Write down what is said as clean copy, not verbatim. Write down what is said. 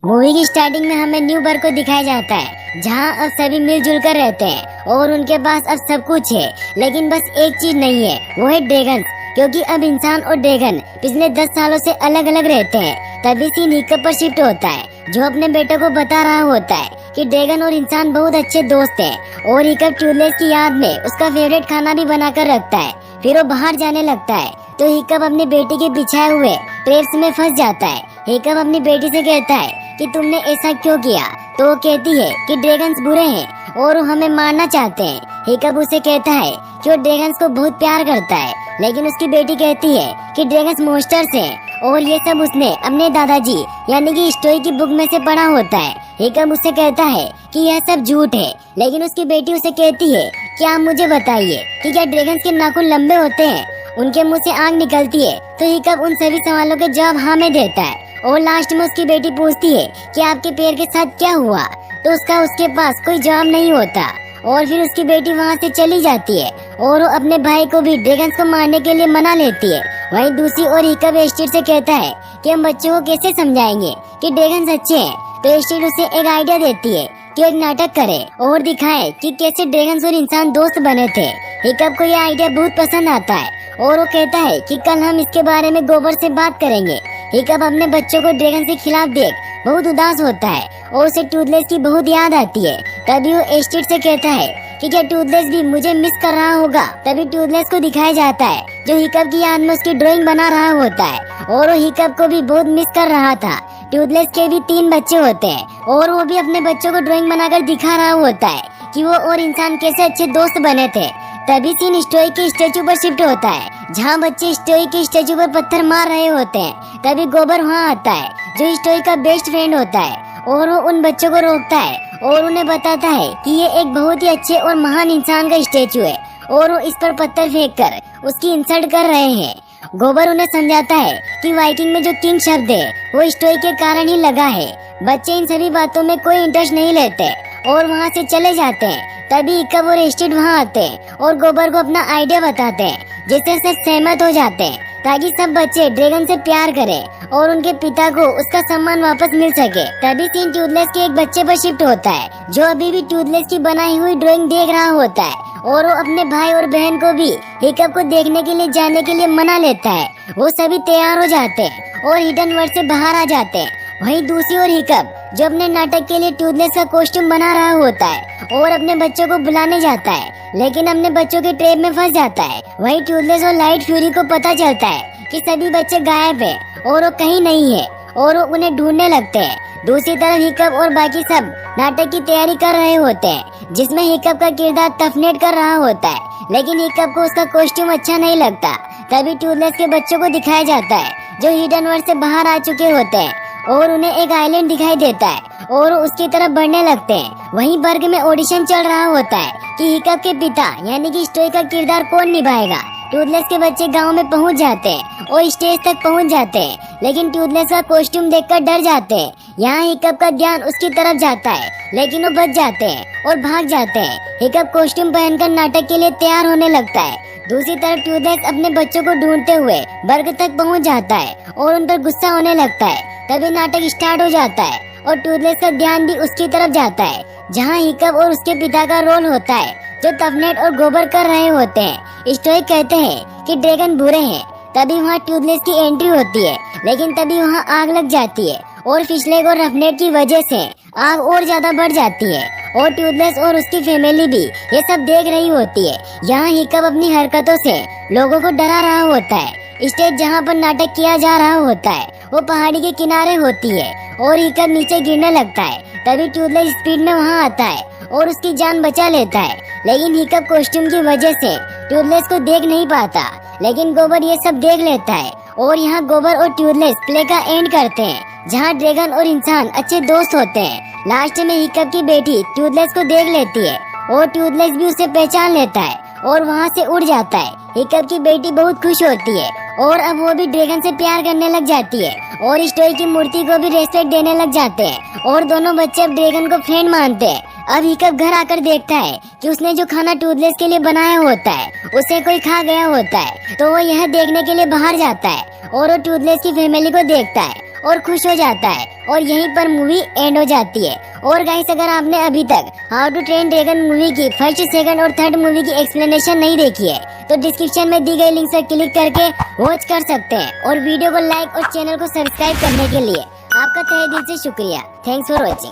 Movie की starting में हमें न्यू वर्ल्ड को दिखाया जाता है, जहां अब सभी मिलजुल कर रहते हैं और उनके पास अब सब कुछ है। लेकिन बस एक चीज नहीं है, वो है ड्रैगन्स। क्योंकि अब इंसान और ड्रैगन पिछले 10 सालों से अलग अलग रहते हैं। तभी सीन हिकअप पर शिफ्ट होता है, जो अपने बेटे को बता रहा होता है कि ड्रैगन और इंसान बहुत अच्छे दोस्त हैं और हिकअप टूथलेस की याद में उसका फेवरेट खाना भी बना कर रखता है। फिर वो बाहर जाने लगता है तो हिकअप अपनी बेटी के बिछाए हुए ट्रैप्स में फंस जाता है। हिकअप अपनी बेटी से कहता है कि तुमने ऐसा क्यों किया, तो वो कहती है कि ड्रैगन्स बुरे हैं और वो हमें मारना चाहते हैं। हिकअप उसे कहता है कि वो ड्रैगन्स को बहुत प्यार करता है, लेकिन उसकी बेटी कहती है कि ड्रैगन्स मॉन्स्टर्स हैं और ये सब उसने अपने दादाजी यानी कि स्टोरी की बुक में से पढ़ा होता है। हिकअप उससे कहता है कि यह सब झूठ है, लेकिन उसकी बेटी उसे कहती है कि आप मुझे बताइए कि क्या ड्रैगन्स के नाखून लंबे होते हैं, उनके मुंह से आग निकलती है। तो हिकअप उन सभी सवालों के जवाब हाँ में देता है और लास्ट में उसकी बेटी पूछती है कि आपके पैर के साथ क्या हुआ, तो उसके पास कोई जवाब नहीं होता और फिर उसकी बेटी वहाँ से चली जाती है और वो अपने भाई को भी ड्रैगन्स को मारने के लिए मना लेती है। वहीं दूसरी ओर हिकअप एस्टेट से कहता है कि हम बच्चों को कैसे समझाएंगे कि ड्रैगन्स अच्छे हैं। तो एस्टेट उसे एक आइडिया देती है कि एक नाटक करे और दिखाए कि कैसे ड्रैगन्स और इंसान दोस्त बने थे। हिकअप को यह आइडिया बहुत पसंद आता है और वो कहता है कि कल हम इसके बारे में गोबर से बात करेंगे। हिकअप अपने बच्चों को ड्रैगन के खिलाफ देख बहुत उदास होता है और उसे टूथलेस की बहुत याद आती है। तभी वो एस्टेट से कहता है कि क्या टूथलेस भी मुझे मिस कर रहा होगा। तभी टूथलेस को दिखाया जाता है जो हिकअप की याद में उसकी ड्राइंग बना रहा होता है और वो हिकअप को भी बहुत मिस कर रहा था। टूथलेस के भी 3 बच्चे होते हैं और वो भी अपने बच्चों को ड्राइंग बनाकर दिखा रहा होता है कि वो और इंसान कैसे अच्छे दोस्त बने थे। तभी सीन स्टोई के स्टेचू पर शिफ्ट होता है, जहाँ बच्चे स्टोई के स्टेचू पर पत्थर मार रहे होते हैं। तभी गोबर वहाँ आता है जो स्टोई का बेस्ट फ्रेंड होता है और वो उन बच्चों को रोकता है और उन्हें बताता है कि ये एक बहुत ही अच्छे और महान इंसान का स्टेचू है और वो इस पर पत्थर फेंक कर उसकी इंसल्ट कर रहे हैं। गोबर उन्हें समझाता है कि वाइकिंग में जो किंग शब्द है वो स्टोई के कारण ही लगा है। बच्चे इन सभी बातों में कोई इंटरेस्ट नहीं लेते और वहाँ से चले जाते हैं। तभी हिकअप और एस्टेट वहाँ आते हैं और गोबर को अपना आइडिया बताते हैं, जिससे सब सहमत हो जाते हैं ताकि सब बच्चे ड्रैगन से प्यार करें और उनके पिता को उसका सम्मान वापस मिल सके। तभी सीन टूथलेस के एक बच्चे पर शिफ्ट होता है, जो अभी भी टूथलेस की बनाई हुई ड्राइंग देख रहा होता है और वो अपने भाई और बहन को भी हिकअप को देखने के लिए जाने के लिए मना लेता है। वो सभी तैयार हो जाते हैं और हिडन वर्ल्ड से बाहर आ जाते हैं। वहीं दूसरी ओर हिकअप जो अपने नाटक के लिए टूथलेस का कॉस्ट्यूम बना रहा होता है और अपने बच्चों को बुलाने जाता है, लेकिन अपने बच्चों के ट्रैप में फंस जाता है। वहीं टूथलेस और लाइट फ्यूरी को पता चलता है कि सभी बच्चे गायब हैं और वो कहीं नहीं है और वो उन्हें ढूंढने लगते हैं। दूसरी तरफ हिकअप और बाकी सब नाटक की तैयारी कर रहे होते हैं, जिसमें हिकअप का किरदार टफनेट कर रहा होता है, लेकिन हिकअप को उसका कॉस्ट्यूम अच्छा नहीं लगता। तभी टूथलेस के बच्चों को दिखाया जाता है जो हिडन वर्ल्ड से बाहर आ चुके होते हैं और उन्हें एक आइलैंड दिखाई देता है और उसकी तरफ बढ़ने लगते हैं। वहीं बर्ग में ऑडिशन चल रहा होता है कि हिकअप के पिता यानी कि स्टोई का किरदार कौन निभाएगा। टूथलेस के बच्चे गांव में पहुंच जाते हैं और स्टेज तक पहुंच जाते हैं, लेकिन टूथलेस का कॉस्ट्यूम देखकर डर जाते हैं। यहाँ हिकअप का ध्यान उसकी तरफ जाता है, लेकिन वो बच जाते हैं और भाग जाते हैं। हिकअप कॉस्ट्यूम पहनकर नाटक के लिए तैयार होने लगता है। दूसरी तरफ टूथलेस अपने बच्चों को ढूंढते हुए बर्ग तक पहुँच जाता है और उन पर गुस्सा होने लगता है। तभी नाटक स्टार्ट हो जाता है और टूथलेस का ध्यान भी उसकी तरफ जाता है, जहाँ हिकअप और उसके पिता का रोल होता है जो टफनेट और गोबर कर रहे होते हैं। स्टोई कहते हैं कि ड्रैगन बुरे हैं। तभी वहाँ टूथलेस की एंट्री होती है, लेकिन तभी वहाँ आग लग जाती है और फिशलेग और रफनेट की वजह से आग और ज्यादा बढ़ जाती है और टूथलेस और उसकी फैमिली भी ये सब देख रही होती है। यहाँ हिकअप अपनी हरकतों से लोगों को डरा रहा होता है। स्टेज जहाँ पर नाटक किया जा रहा होता है वो पहाड़ी के किनारे होती है और हिकअप नीचे गिरने लगता है। तभी टूथलेस स्पीड में वहाँ आता है और उसकी जान बचा लेता है, लेकिन हिकअप कॉस्ट्यूम की वजह से टूथलेस को देख नहीं पाता, लेकिन गोबर ये सब देख लेता है और यहाँ गोबर और टूथलेस प्ले का एंड करते हैं, जहाँ ड्रैगन और इंसान अच्छे दोस्त होते हैं। लास्ट में हिकअप की बेटी टूथलेस को देख लेती है और टूथलेस भी उसे पहचान लेता है और वहाँ से उड़ जाता है। हिकअप की बेटी बहुत खुश होती है और अब वो भी ड्रैगन से प्यार करने लग जाती है और स्टोई की मूर्ति को भी रेस्पेक्ट देने लग जाते हैं और दोनों बच्चे अब ड्रैगन को फ्रेंड मानते हैं। अब हिकअप घर आकर देखता है कि उसने जो खाना टूथलेस के लिए बनाया होता है उसे कोई खा गया होता है, तो वो यह देखने के लिए बाहर जाता है और वो टूथलेस की फैमिली को देखता है और खुश हो जाता है और यहीं पर मूवी एंड हो जाती है। और गाइस अगर आपने अभी तक how to train dragon movie की फर्स्ट, सेकंड और थर्ड मूवी की एक्सप्लेनेशन नहीं देखी है तो डिस्क्रिप्शन में दी गई लिंक पर क्लिक करके वॉच कर सकते हैं। और वीडियो को लाइक और चैनल को सब्सक्राइब करने के लिए आपका तहे दिल से शुक्रिया। Thanks for watching.